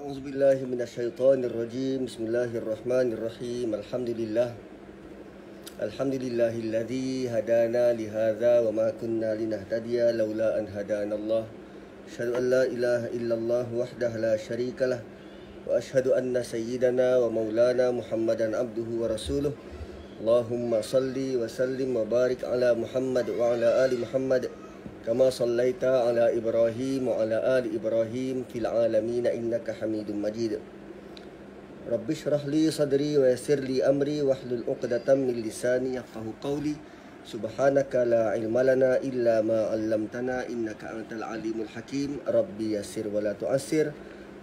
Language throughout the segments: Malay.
A'udzubillahi minasyaitonirrajim. Bismillahirrahmanirrahim. Alhamdulillahilladzi hadana lihadza wa ma kunna linahtadiya laula an hadanallah. Asyhadu an la ilaha illallah wahdahu la syarikalah wa asyhadu anna sayyidana wa maulana Muhammadan abduhu wa rasuluh. Allahumma salli wa sallim wa barik ala Muhammad wa ala ali Muhammad kama sallaita ala Ibrahim wa ala ali Ibrahim fil alamin innaka Hamidum Majid. Rabbi shrah li sadri wa yassir li amri wahlul 'uqdatam min lisani yafqahu qawli. Subhanaka la ilma lana illa ma 'allamtana innaka antal alimul hakim. Rabbi yassir wa la tu'assir.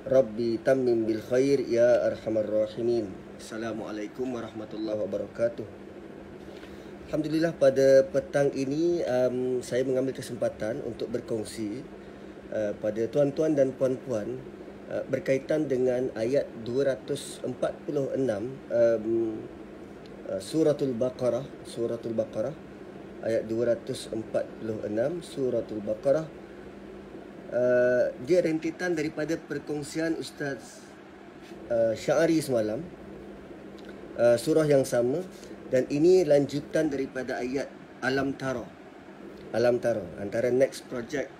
Rabbi tammim bil khair ya arhamar rahimin. Assalamualaikum warahmatullahi wabarakatuh. Alhamdulillah, pada petang ini saya mengambil kesempatan untuk berkongsi pada tuan-tuan dan puan-puan berkaitan dengan ayat 246 Suratul Baqarah ayat 246 Suratul Baqarah. Dia rentetan daripada perkongsian Ustaz Sya'ari semalam, surah yang sama, dan ini lanjutan daripada ayat Alam Tara. Antara next project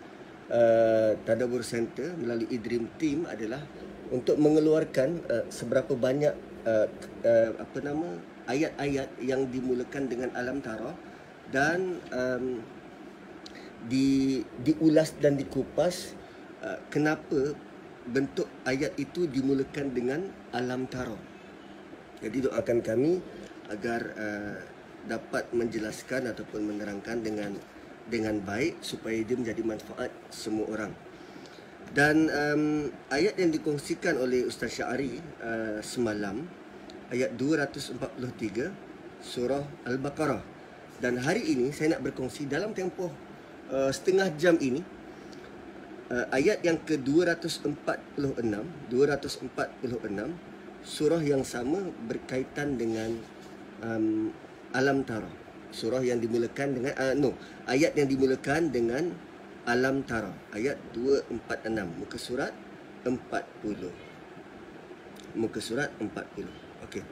Tadabbur Center melalui eDream Team adalah untuk mengeluarkan seberapa banyak ayat-ayat yang dimulakan dengan Alam Tara dan diulas dan dikupas kenapa bentuk ayat itu dimulakan dengan Alam Tara. Jadi doakan kami agar dapat menjelaskan ataupun menerangkan dengan baik supaya dia menjadi manfaat semua orang. Dan ayat yang dikongsikan oleh Ustaz Sya'ari semalam, ayat 243 surah Al-Baqarah. Dan hari ini saya nak berkongsi dalam tempoh setengah jam ini ayat yang ke-246 surah yang sama berkaitan dengan Alam Tara. Surah yang dimulakan dengan ayat yang dimulakan dengan Alam Tara, ayat 246, muka surat 40. Okey.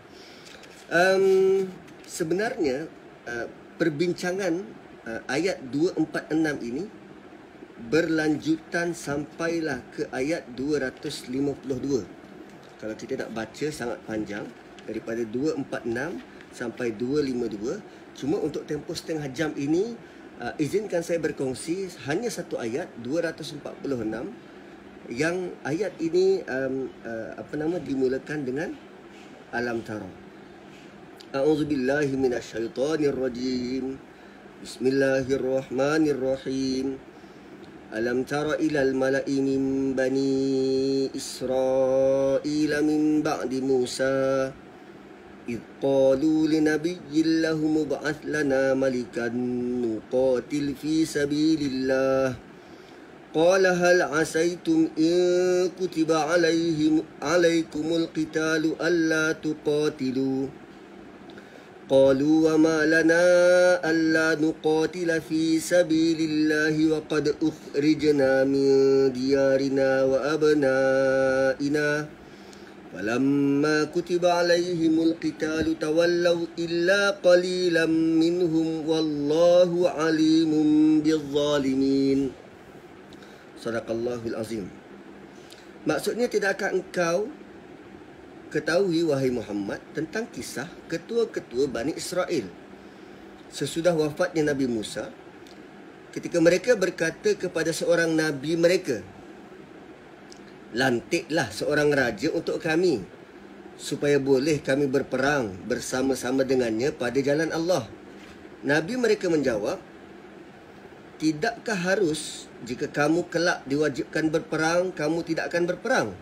Sebenarnya perbincangan ayat 246 ini berlanjutan sampailah ke ayat 252. Kalau kita nak baca sangat panjang daripada 246 sampai 252. Cuma untuk tempoh setengah jam ini izinkan saya berkongsi hanya satu ayat 246 yang ayat ini dimulakan dengan Alam Tara. A'udzubillahi minasyaitonirrajim. Bismillahirrahmanirrahim. Alam tara ilal mala'i min bani Israila min ba'di Musa إذ قالوا لنبي له مبعث لنا ملكا نقاتل في سبيل الله قال هل عسيتم إن كتب عليكم القتال ألا تقاتلوا قالوا وما لنا ألا نقاتل في سبيل الله وقد أخرجنا من ديارنا وأبنائنا فلما كتب عليهم القتال تولوا إلا قليلا منهم والله عليم بالظالمين. Sadaqallahul azim. Maksudnya, tidakkah engkau ketahui wahai Muhammad tentang kisah ketua-ketua Bani Israel sesudah wafatnya Nabi Musa, ketika mereka berkata kepada seorang nabi mereka, lantiklah seorang raja untuk kami supaya boleh kami berperang bersama-sama dengannya pada jalan Allah. Nabi mereka menjawab, tidakkah harus jika kamu kelak diwajibkan berperang, kamu tidak akan berperang?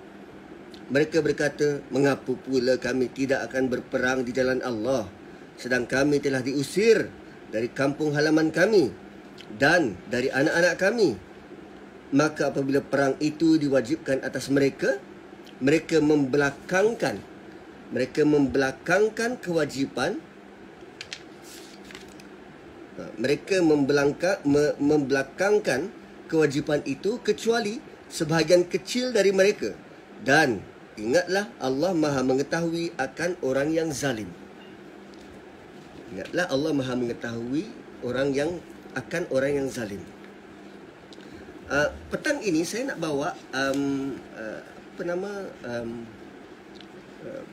Mereka berkata, mengapa pula kami tidak akan berperang di jalan Allah, sedang kami telah diusir dari kampung halaman kami dan dari anak-anak kami. Maka apabila perang itu diwajibkan atas mereka, mereka membelakangkan kewajipan, membelakangkan kewajipan itu kecuali sebahagian kecil dari mereka, dan Ingatlah Allah Maha mengetahui akan orang yang zalim. Ingatlah Allah Maha mengetahui orang yang zalim. Petang ini saya nak bawa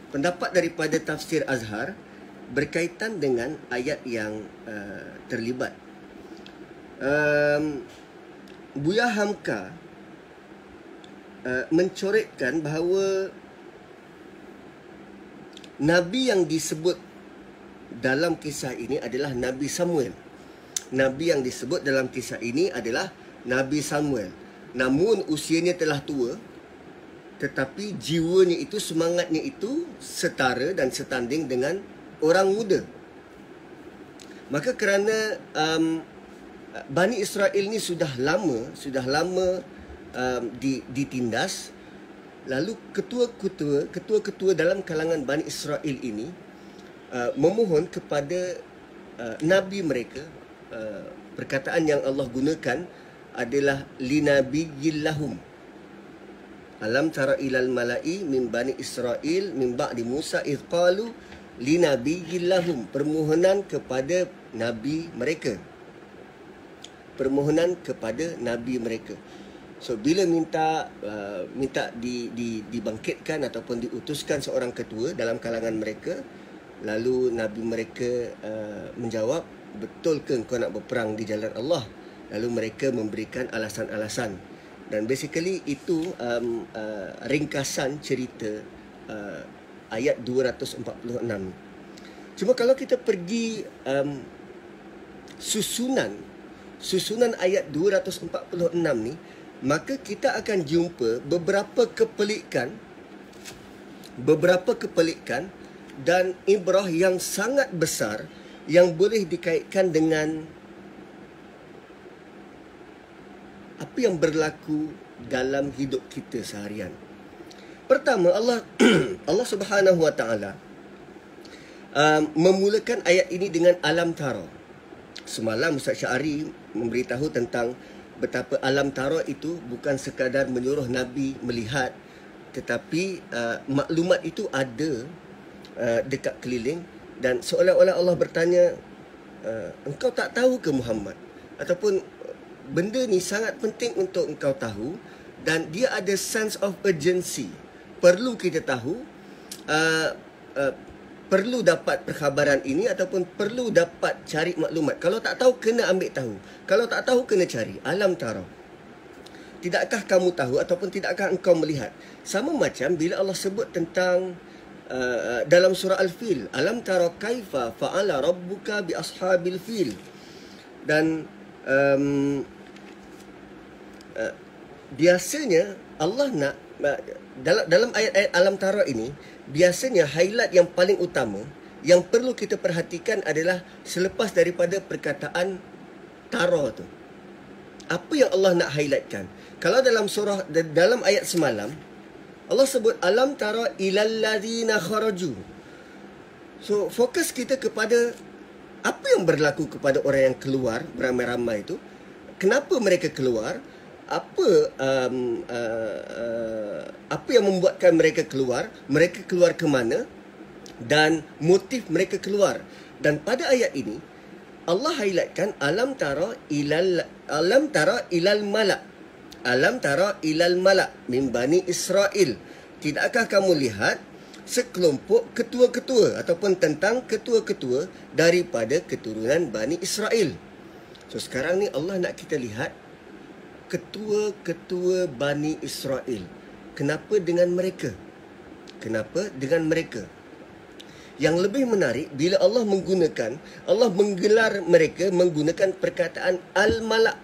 pendapat daripada tafsir Azhar berkaitan dengan ayat yang terlibat. Buya Hamka mencoretkan bahawa Nabi yang disebut dalam kisah ini adalah Nabi Samuel. Nabi yang disebut dalam kisah ini adalah Nabi Samuel. Namun usianya telah tua, tetapi jiwanya itu, semangatnya itu setara dan setanding dengan orang muda. Maka kerana Bani Israel ni sudah lama ditindas, lalu ketua-ketua dalam kalangan Bani Israel ini memohon kepada Nabi mereka. Perkataan yang Allah gunakan adalah linabiyillahum. Alam tara ilal mala'i min Bani Israel min ba'di Musa idh qalu linabiyillahum. Permohonan kepada Nabi mereka. Permohonan kepada Nabi mereka. So bila minta dibangkitkan ataupun diutuskan seorang ketua dalam kalangan mereka, lalu Nabi mereka menjawab, betul ke engkau nak berperang di jalan Allah? Lalu mereka memberikan alasan-alasan. Dan basically itu ringkasan cerita ayat 246. Cuma kalau kita pergi susunan ayat 246 ni, maka kita akan jumpa beberapa kepelikan dan ibrah yang sangat besar yang boleh dikaitkan dengan apa yang berlaku dalam hidup kita seharian. Pertama, Allah Subhanahu Wa Taala memulakan ayat ini dengan alam tara. Semalam Ustaz Syari memberitahu tentang betapa alam tara itu bukan sekadar menyuruh Nabi melihat, tetapi maklumat itu ada dekat keliling, dan seolah-olah Allah bertanya, engkau tak tahu ke Muhammad? Ataupun benda ni sangat penting untuk engkau tahu, dan dia ada sense of urgency. Perlu kita tahu, perlu dapat perkhabaran ini ataupun perlu dapat cari maklumat. Kalau tak tahu, kena ambil tahu. Kalau tak tahu, kena cari. Alam tara. Tidakkah kamu tahu ataupun tidakkah engkau melihat? Sama macam bila Allah sebut tentang dalam surah Al-Fil, alam tara kaifa fa'ala rabbuka bi ashabil fil. Dan biasanya Allah nak dalam ayat-ayat alam tara ini, biasanya highlight yang paling utama yang perlu kita perhatikan adalah selepas daripada perkataan tara tu. Apa yang Allah nak highlightkan? Kalau dalam ayat semalam Allah sebut alam tara ilal ladzina kharaju. So fokus kita kepada apa yang berlaku kepada orang yang keluar beramai-ramai itu. Kenapa mereka keluar? Apa yang membuatkan mereka keluar? Mereka keluar ke mana? Dan motif mereka keluar. Dan pada ayat ini Allah highlightkan alam tara ilal malak. Alam tara ilal malak min Bani Israel. Tidakkah kamu lihat sekelompok ketua-ketua ataupun tentang ketua-ketua daripada keturunan Bani Israel? So sekarang ni Allah nak kita lihat ketua-ketua Bani Israel. Kenapa dengan mereka? Kenapa dengan mereka? Yang lebih menarik, bila Allah menggelar mereka menggunakan perkataan al-malak.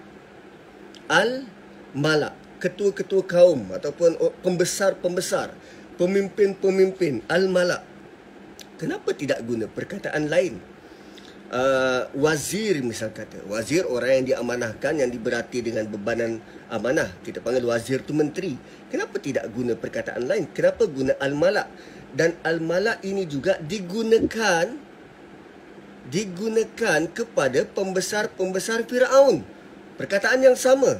Al-malak, ketua-ketua kaum ataupun pembesar-pembesar, pemimpin-pemimpin, al-malak. Kenapa tidak guna perkataan lain? Wazir misal kata. Wazir orang yang diamanahkan, yang diberati dengan bebanan amanah. Kita panggil wazir tu menteri. Kenapa tidak guna perkataan lain? Kenapa guna al-malak? Dan al-malak ini juga digunakan kepada pembesar-pembesar Firaun. Perkataan yang sama.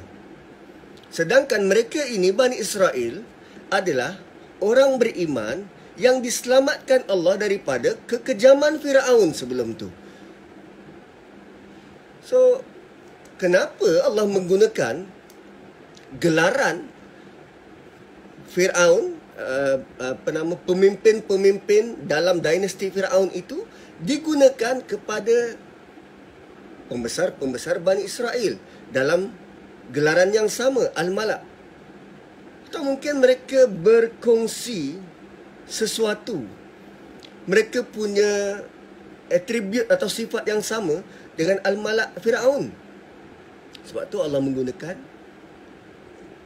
Sedangkan mereka ini, Bani Israel, adalah orang beriman yang diselamatkan Allah daripada kekejaman Firaun sebelum tu. So, kenapa Allah menggunakan gelaran Firaun, pemimpin-pemimpin dalam dinasti Firaun itu digunakan kepada pembesar-pembesar Bani Israel dalam gelaran yang sama, Al-Malak? Atau mungkin mereka berkongsi sesuatu, mereka punya atribut atau sifat yang sama dengan Al-Malak Firaun. Sebab tu Allah menggunakan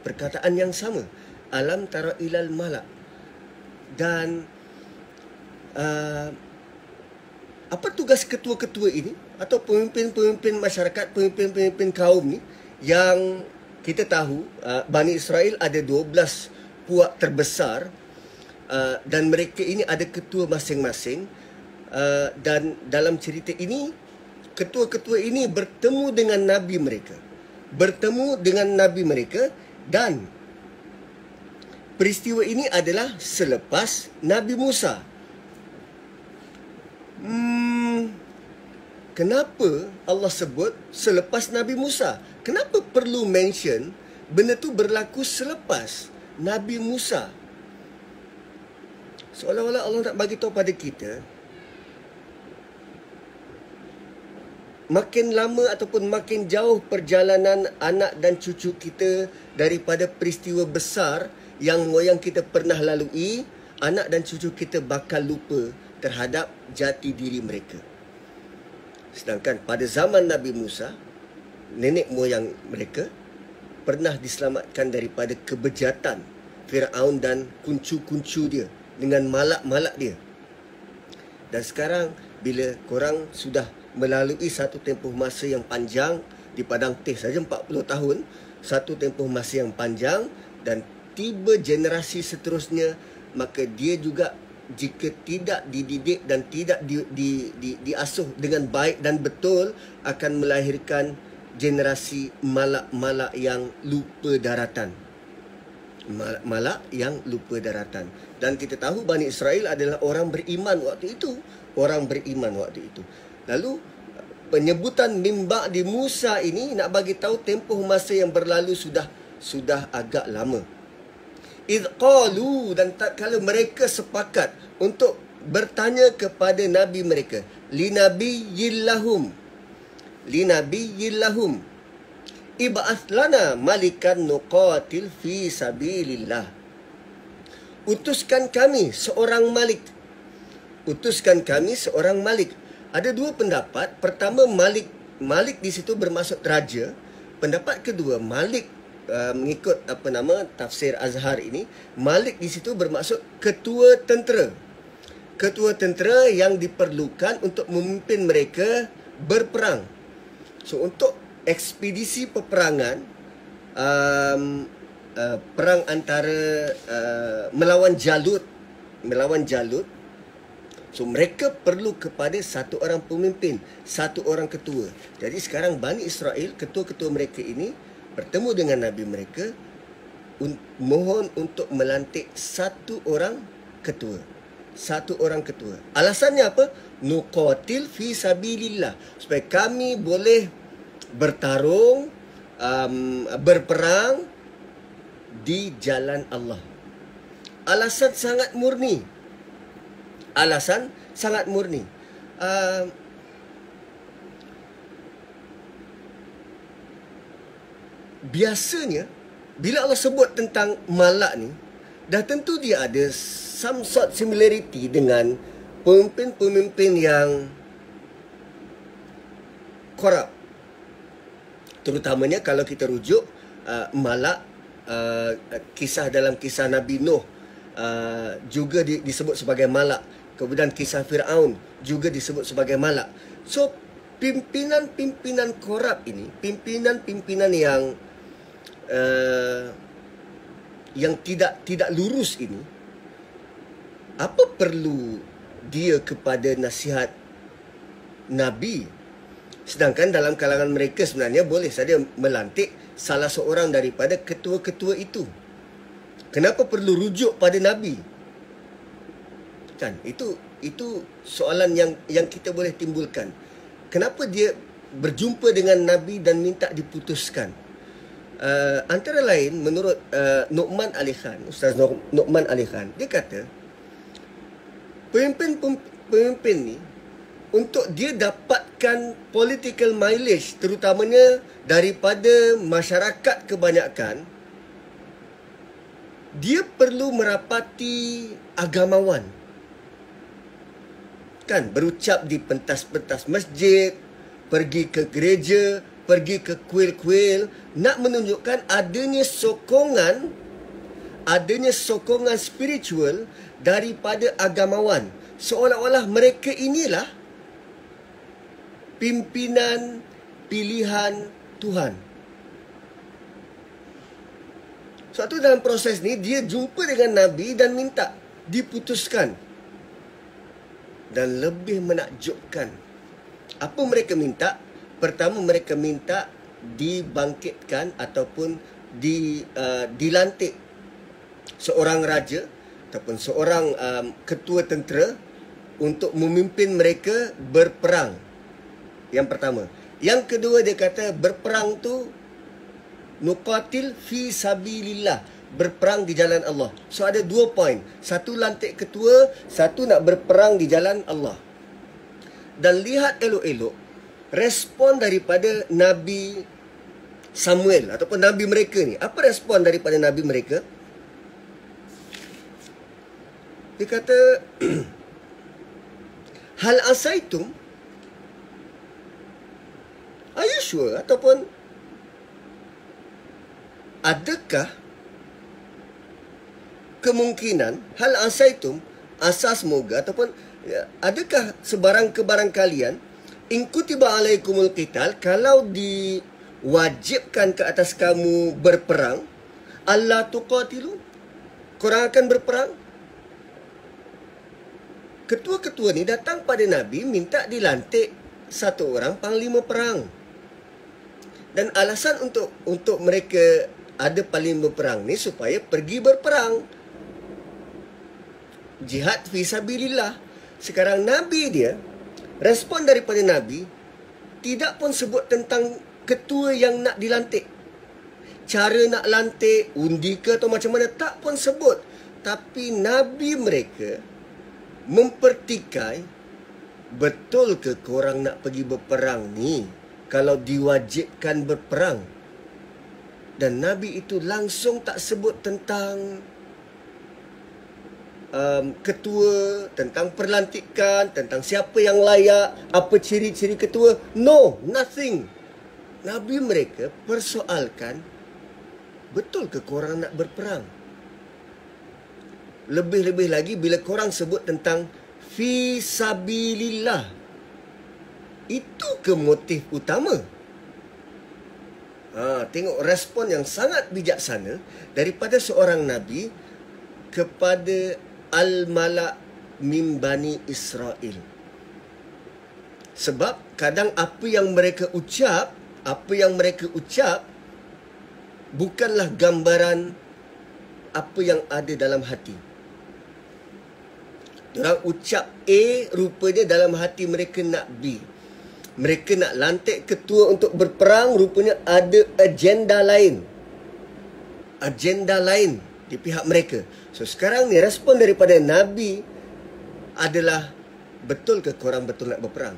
perkataan yang sama, alam tara ilal malak. Dan apa tugas ketua-ketua ini atau pemimpin-pemimpin masyarakat, pemimpin-pemimpin kaum ni, yang kita tahu Bani Israel ada 12 puak terbesar, dan mereka ini ada ketua masing-masing, dan dalam cerita ini ketua-ketua ini bertemu dengan nabi mereka, dan peristiwa ini adalah selepas Nabi Musa. Kenapa Allah sebut selepas Nabi Musa? Kenapa perlu mention benda tu berlaku selepas Nabi Musa? Seolah-olah Allah nak bagi tahu pada kita, makin lama ataupun makin jauh perjalanan anak dan cucu kita daripada peristiwa besar yang moyang kita pernah lalui, anak dan cucu kita bakal lupa terhadap jati diri mereka. Sedangkan pada zaman Nabi Musa, nenek moyang mereka pernah diselamatkan daripada kebejatan Firaun dan kuncu-kuncu dia dengan malak-malak dia. Dan sekarang bila korang sudah melalui satu tempoh masa yang panjang di padang teh saja 40 tahun, satu tempoh masa yang panjang, dan tiba generasi seterusnya, maka dia juga jika tidak dididik dan tidak diasuh dengan baik dan betul, akan melahirkan generasi malak-malak yang lupa daratan. Malak yang lupa daratan. Dan kita tahu Bani Israel adalah orang beriman waktu itu. Lalu penyebutan mimba di Musa ini nak bagi tahu tempoh masa yang berlalu sudah agak lama. Idh qalu, dan tatkala mereka sepakat untuk bertanya kepada nabi mereka, linabiyyillahum ib'ath lana malikan nuqatil fi sabilillah. Utuskan kami seorang malik. Ada dua pendapat. Pertama, malik di situ bermaksud raja. Pendapat kedua, malik mengikut tafsir Azhar ini, malik di situ bermaksud ketua tentera. Ketua tentera yang diperlukan untuk memimpin mereka berperang. So untuk ekspedisi peperangan, perang antara melawan Jalut, so mereka perlu kepada satu orang pemimpin, satu orang ketua. Jadi sekarang Bani Israel, ketua-ketua mereka ini bertemu dengan nabi mereka, mohon untuk melantik satu orang ketua. Alasannya apa? Nuqatil fi sabilillah, supaya kami boleh bertarung, berperang di jalan Allah. Alasan sangat murni. Biasanya bila Allah sebut tentang malak ni, dah tentu dia ada some sort similarity dengan pemimpin-pemimpin yang korup. Terutamanya kalau kita rujuk malak, kisah dalam kisah Nabi Nuh juga disebut sebagai malak. Kemudian kisah Firaun juga disebut sebagai malak. So pimpinan-pimpinan korup ini, pimpinan-pimpinan yang tidak lurus ini, apa perlu dia kepada nasihat Nabi? Sedangkan dalam kalangan mereka sebenarnya boleh saja melantik salah seorang daripada ketua-ketua itu. Kenapa perlu rujuk pada Nabi? Kan, itu soalan yang kita boleh timbulkan. Kenapa dia berjumpa dengan Nabi dan minta diputuskan? Antara lain, menurut Nu'man Ali Khan, Ustaz Nu'man Ali Khan, dia kata, pemimpin ni, untuk dia dapatkan political mileage, terutamanya daripada masyarakat kebanyakan, dia perlu merapati agamawan. Kan, berucap di pentas-pentas masjid, pergi ke gereja, pergi ke kuil-kuil, nak menunjukkan adanya sokongan spiritual daripada agamawan. Seolah-olah mereka inilah pimpinan pilihan Tuhan. Sebab tu dalam proses ni, dia jumpa dengan Nabi dan minta diputuskan. Dan lebih menakjubkan, apa mereka minta? Pertama, mereka minta dibangkitkan ataupun dilantik seorang raja ataupun seorang ketua tentera untuk memimpin mereka berperang. Yang pertama. Yang kedua, dia kata berperang tu nuqatil fi sabilillah, berperang di jalan Allah. So ada 2 poin. Satu lantik ketua, satu nak berperang di jalan Allah. Dan lihat elok-elok respon daripada Nabi Samuel ataupun Nabi mereka ni. Apa respon daripada Nabi mereka? Dia kata, hal asaitum, are you sure? Ataupun, adakah kemungkinan, hal asaitum, asas moga, ataupun adakah sebarang-kebarang kalian, in kutiba alaikumul qital, kalau diwajibkan ke atas kamu berperang, alla tuqatilu, korang akan berperang? Ketua-ketua ni datang pada Nabi minta dilantik satu orang panglima perang. Dan alasan untuk mereka ada panglima perang ni supaya pergi berperang. Jihad fi sabilillah. Sekarang Nabi dia, respon daripada Nabi, tidak pun sebut tentang ketua yang nak dilantik. Cara nak lantik, undi ke atau macam mana, tak pun sebut. Tapi Nabi mereka mempertikai, betul ke korang nak pergi berperang ni kalau diwajibkan berperang? Dan Nabi itu langsung tak sebut tentang ketua, tentang perlantikan, tentang siapa yang layak, apa ciri-ciri ketua. No, nothing. Nabi mereka persoalkan, betul ke korang nak berperang? Lebih-lebih lagi bila korang sebut tentang fi sabilillah, itu ke motif utama? Tengok respon yang sangat bijaksana daripada seorang Nabi kepada al-mala' min Bani Israel. Sebab kadang apa yang mereka ucap bukanlah gambaran apa yang ada dalam hati. Diorang ucap A, rupanya dalam hati mereka nak B. Mereka nak lantik ketua untuk berperang, rupanya ada agenda lain. Agenda lain di pihak mereka. So sekarang ni respon daripada Nabi adalah, betul ke korang betul nak berperang?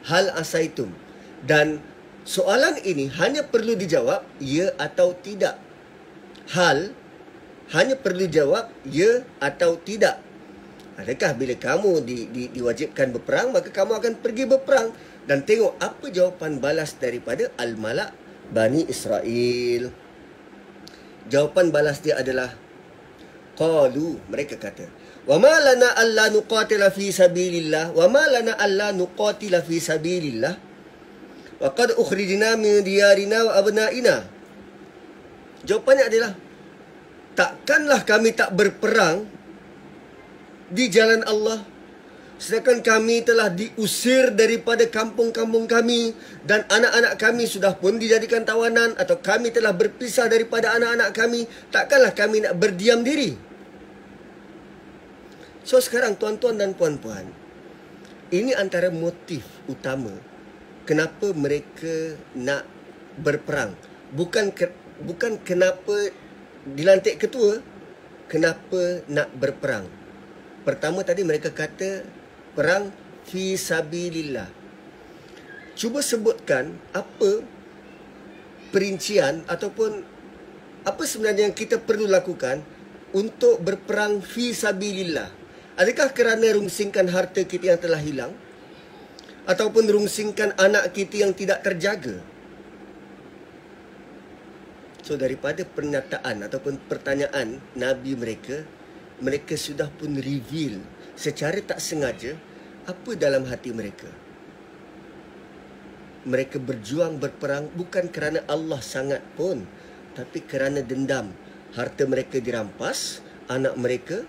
Hal asaitum. Dan soalan ini hanya perlu dijawab ya atau tidak. Hal hanya perlu jawab ya atau tidak. Adakah bila kamu diwajibkan berperang, maka kamu akan pergi berperang? Dan tengok apa jawapan balas daripada al-mala' Bani Israel. Jawapan balas dia adalah, qalu, mereka kata, wa ma lana alla nuqatila fi sabilillah, wa ma lana alla nuqatila fi sabilillah, wa qad ukhrijna min diyarina wa abna'ina. Jawapannya adalah, takkanlah kami tak berperang di jalan Allah, Sedangkan kami telah diusir daripada kampung-kampung kami dan anak-anak kami sudah pun dijadikan tawanan atau kami telah berpisah daripada anak-anak kami. Takkanlah kami nak berdiam diri. So sekarang tuan-tuan dan puan-puan, ini antara motif utama kenapa mereka nak berperang. Bukan kenapa dilantik ketua, kenapa nak berperang. Pertama tadi mereka kata perang fi sabilillah. Cuba sebutkan apa perincian ataupun apa sebenarnya yang kita perlu lakukan untuk berperang fi sabilillah. Adakah kerana rungsingkan harta kita yang telah hilang? Ataupun rungsingkan anak kita yang tidak terjaga? So daripada pernyataan ataupun pertanyaan Nabi mereka, mereka sudah pun reveal secara tak sengaja apa dalam hati mereka. Mereka berjuang berperang bukan kerana Allah sangat pun, tapi kerana dendam. Harta mereka dirampas, anak mereka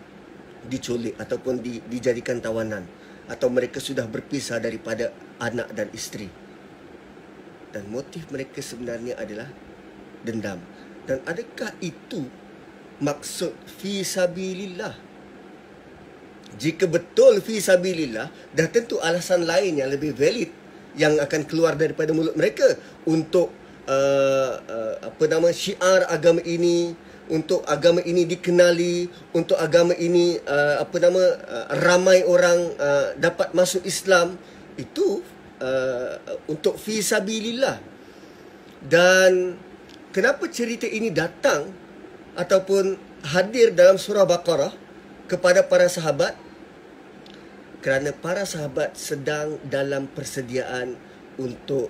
diculik ataupun dijadikan tawanan, atau mereka sudah berpisah daripada anak dan isteri. Dan motif mereka sebenarnya adalah dendam. Dan adakah itu maksud fi sabilillah? Jika betul fi sabilillah, dah tentu alasan lain yang lebih valid yang akan keluar daripada mulut mereka untuk syiar agama ini, untuk agama ini dikenali, untuk agama ini ramai orang dapat masuk Islam. Itu untuk fi sabilillah. Dan kenapa cerita ini datang ataupun hadir dalam surah Baqarah kepada para sahabat? Kerana para sahabat sedang dalam persediaan untuk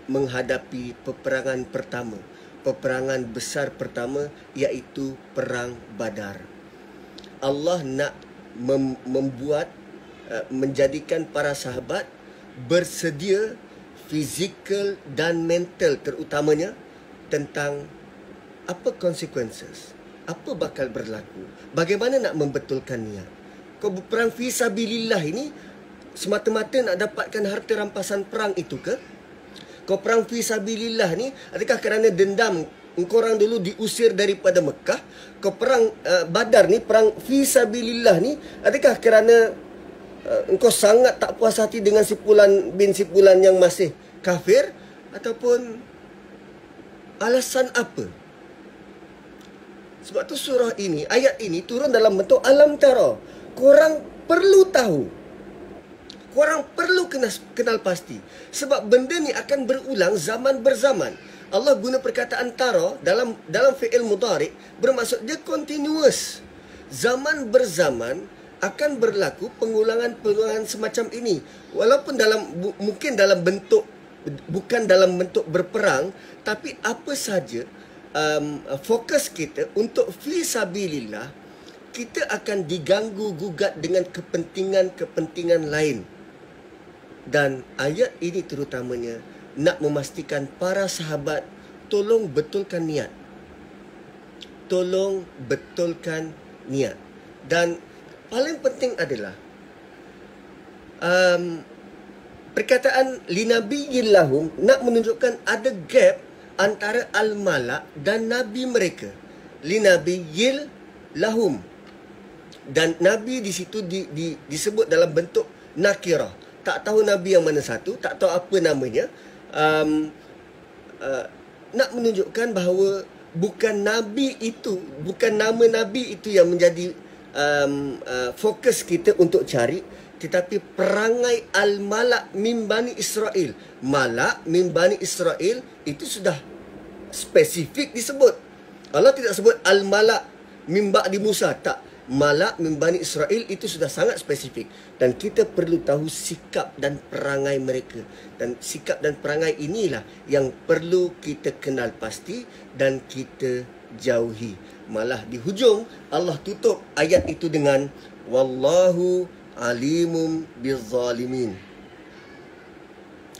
menghadapi peperangan pertama, peperangan besar pertama, iaitu Perang Badar. Allah nak menjadikan para sahabat bersedia fizikal dan mental, terutamanya tentang apa consequences, apa bakal berlaku, bagaimana nak membetulkan niat. Kau berperang fi sabilillah ini semata-mata nak dapatkan harta rampasan perang itu ke? Kau perang fi sabilillah ni adakah kerana dendam engkau orang dulu diusir daripada Mekah? Kau perang Badar ni, perang fi sabilillah ni, adakah kerana engkau sangat tak puas hati dengan sipulan bin sipulan yang masih kafir? Ataupun alasan apa? Sebab tu surah ini, ayat ini turun dalam bentuk alam tara. Korang perlu tahu. Korang perlu kenal pasti. Sebab benda ni akan berulang zaman berzaman. Allah guna perkataan tara dalam fi'il mudhari' bermaksud dia continuous. Zaman berzaman akan berlaku pengulangan-pengulangan semacam ini. Walaupun mungkin dalam bentuk, bukan dalam bentuk berperang, tapi apa saja fokus kita untuk fi sabilillah, kita akan diganggu gugat dengan kepentingan-kepentingan lain. Dan ayat ini terutamanya nak memastikan para sahabat tolong betulkan niat. Tolong betulkan niat. Dan paling penting adalah perkataan linabiyyin lahum nak menunjukkan ada gap antara al-malak dan nabi mereka. Linabiyyin lahum. Dan Nabi di situ disebut dalam bentuk nakirah. Tak tahu Nabi yang mana satu, tak tahu apa namanya. Nak menunjukkan bahawa bukan Nabi itu, bukan nama Nabi itu yang menjadi fokus kita untuk cari, tetapi perangai al-malak min Bani Israel. Malak min Bani Israel itu sudah spesifik disebut. Allah tidak sebut al-malak min ba'di Musa, tak. Malak min Bani Israel itu sudah sangat spesifik. Dan kita perlu tahu sikap dan perangai mereka. Dan sikap dan perangai inilah yang perlu kita kenal pasti dan kita jauhi. Malah di hujung Allah tutup ayat itu dengan Wallahu alimum bizzalimin.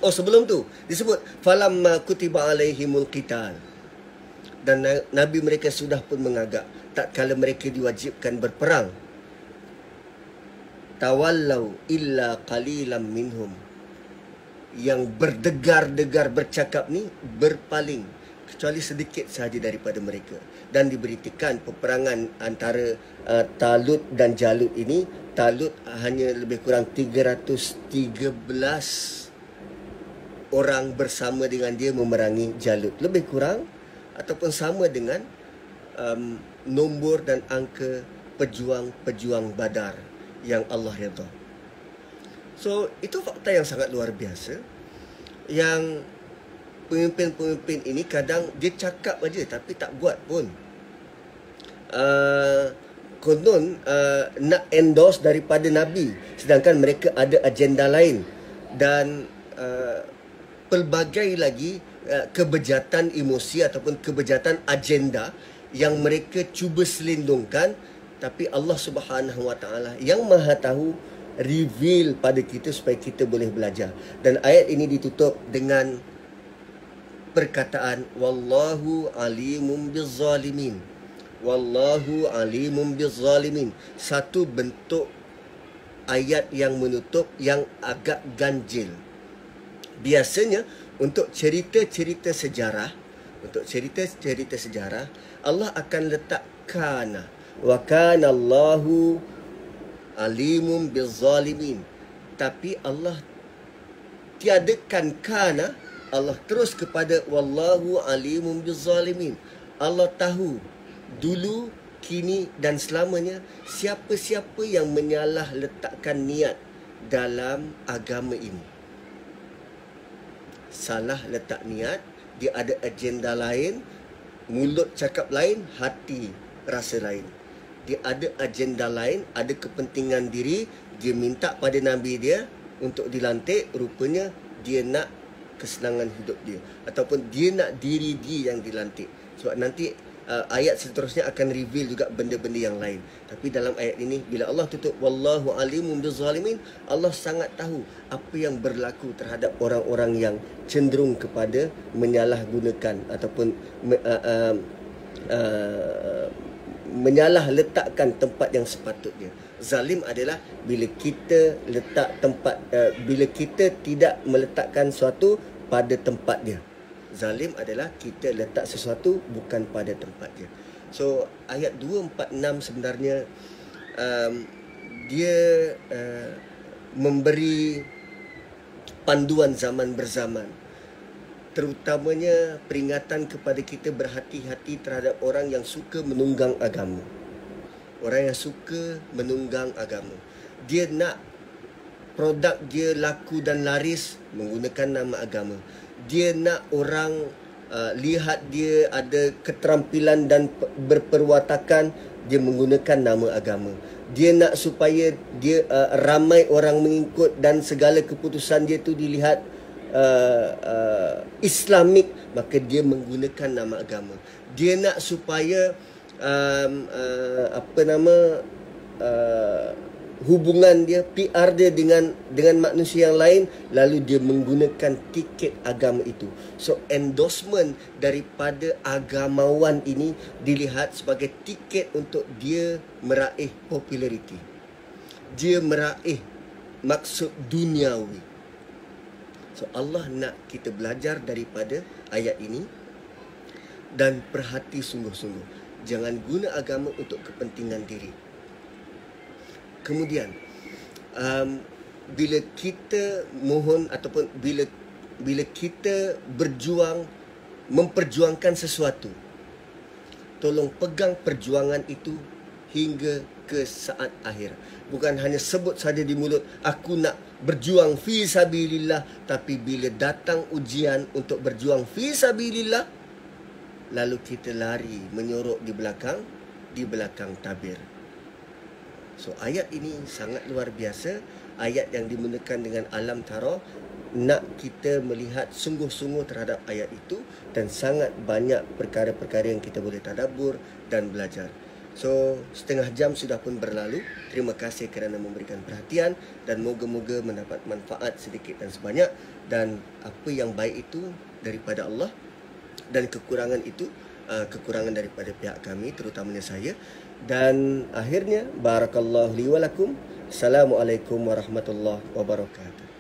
Oh, sebelum tu disebut falamma kutiba alaihimul qital. Dan Nabi mereka sudah pun mengagak tak kala mereka diwajibkan berperang. Tawallau illa qalilam minhum. Yang berdegar-degar bercakap ni berpaling, kecuali sedikit sahaja daripada mereka. Dan diberitakan peperangan antara Talut dan Jalut ini, Talut hanya lebih kurang 313 orang bersama dengan dia memerangi Jalut. Lebih kurang ataupun sama dengan nombor dan angka pejuang-pejuang Badar yang Allah redha. So, itu fakta yang sangat luar biasa, yang pemimpin-pemimpin ini kadang dia cakap aja tapi tak buat pun. Konon nak endorse daripada Nabi, sedangkan mereka ada agenda lain. Dan pelbagai lagi kebejatan emosi ataupun kebejatan agenda yang mereka cuba selindungkan. Tapi Allah Subhanahu Wa Taala yang Maha Tahu reveal pada kita supaya kita boleh belajar. Dan ayat ini ditutup dengan perkataan wallahu alimun bizzalimin. Wallahu alimun bizzalimin. Satu bentuk ayat yang menutup yang agak ganjil. Biasanya untuk cerita-cerita sejarah, Allah akan letak kana, wa kana Allahu alimun bizzalimin. Tapi Allah tiadakan kana, Allah terus kepada wallahu alimun bizzalimin. Allah tahu dulu, kini dan selamanya siapa-siapa yang menyalah letakkan niat dalam agama ini. Salah letak niat, dia ada agenda lain, mulut cakap lain, hati rasa lain. Dia ada agenda lain, ada kepentingan diri, dia minta pada Nabi dia untuk dilantik, rupanya dia nak kesenangan hidup dia, ataupun dia nak diri dia yang dilantik. Sebab nanti ayat seterusnya akan reveal juga benda-benda yang lain. Tapi dalam ayat ini, bila Allah tutup wallahu alimun bizzalimin, Allah sangat tahu apa yang berlaku terhadap orang-orang yang cenderung kepada menyalahgunakan ataupun menyalah letakkan tempat yang sepatutnya. Zalim adalah bila kita letak tempat, bila kita tidak meletakkan sesuatu pada tempat dia. Zalim adalah kita letak sesuatu bukan pada tempat dia. So ayat 246 sebenarnya dia memberi panduan zaman berzaman, terutamanya peringatan kepada kita berhati-hati terhadap orang yang suka menunggang agama. Orang yang suka menunggang agama, dia nak produk dia laku dan laris menggunakan nama agama. Dia nak orang lihat dia ada keterampilan dan berperwatakan, dia menggunakan nama agama. Dia nak supaya dia ramai orang mengikut dan segala keputusan dia tu dilihat Islamik, maka dia menggunakan nama agama. Dia nak supaya hubungan dia, PR dia dengan manusia yang lain, lalu dia menggunakan tiket agama itu. So endorsement daripada agamawan ini dilihat sebagai tiket untuk dia meraih populariti, dia meraih maksud duniawi. So Allah nak kita belajar daripada ayat ini dan perhati sungguh-sungguh. Jangan guna agama untuk kepentingan diri. Kemudian bila kita mohon ataupun bila kita berjuang memperjuangkan sesuatu, tolong pegang perjuangan itu hingga ke saat akhir. Bukan hanya sebut saja di mulut, aku nak berjuang fi sabilillah, tapi bila datang ujian untuk berjuang fi sabilillah, lalu kita lari menyorok di belakang tabir. So ayat ini sangat luar biasa, ayat yang dimulakan dengan alam tara, nak kita melihat sungguh-sungguh terhadap ayat itu, dan sangat banyak perkara-perkara yang kita boleh tadabbur dan belajar. So setengah jam sudah pun berlalu. Terima kasih kerana memberikan perhatian, dan moga-moga mendapat manfaat sedikit dan sebanyak. Dan apa yang baik itu daripada Allah, dan kekurangan itu kekurangan daripada pihak kami, terutamanya saya. Dan akhirnya, barakallahu li wa lakum. Assalamualaikum warahmatullahi wabarakatuh.